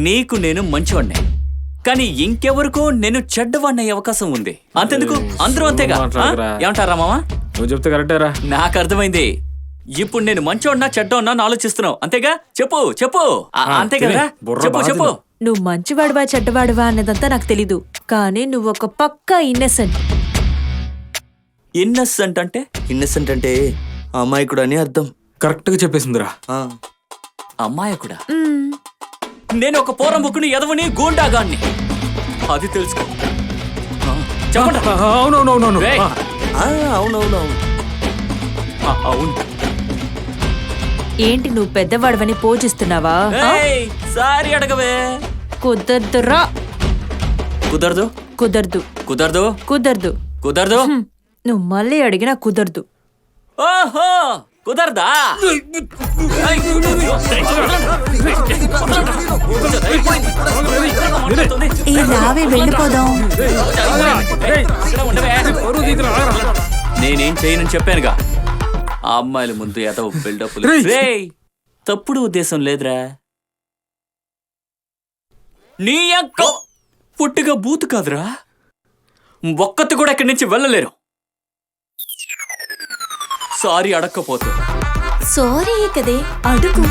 నీకు నేను మంచివాణ్ణే, కానీ ఇంకెవరికో నేను చెడ్డవాడిని అయ్యే అవకాశం ఉంది. అంతెందుకు, అందరూ అంతేగా. ఏమంటారా మామా? నువ్వు చెప్తే కరెక్టేరా. నాకు అర్థమైంది. ఇప్పుడు నేను మంచోడినా చెడ్డోన్నా అని ఆలోచిస్తున్నావు అంతేగా? చెప్పు చెప్పు. అంతే కదా, చెప్పు చెప్పు. నువ్వు మంచివాడివా చెడ్డవాడివా అన్నదంతా నాకు తెలీదు, కానీ నువ్వు ఒక పక్కా ఇన్నసెంట్. ఇన్నసెంట్ అంటే? ఇన్నసెంట్ అంటే అమాయకుడు అని అర్థం. కరెక్ట్ గా చెప్పేసిందిరా. అమ్మాయకుడా? నేను ఒక పోరం బుక్కుని ఎదవని గూండాగాన్ని, అది తెలుసుకో. చెప్పండి. అవునవునవునవును. అవునవునవును. అవును. ఏంటి నువ్వు పెద్దవాడివని పోజిస్తున్నావా? సారీ అడగవే. కుదరదురా. కుదరదు కుదరదు కుదరదు కుదరదు కుదరదు. నువ్వు మళ్ళీ అడిగినా కుదరదు. ఓహో, కుదరదా? రావే వెళ్ళిపోదాం. నేనేం చేయనని చెప్పానుగా. ఆ అమ్మాయిల ముందు ఏదో బిల్డప్లు. తప్పుడు ఉద్దేశం లేదురా. నీ అక్క పుట్టిగా బూతు కాదురా. ఒక్కతి కూడా ఇక్కడి నుంచి వెళ్ళలేరు. సారీ అడక్కపోతే. సారీ కదే, అడుగు.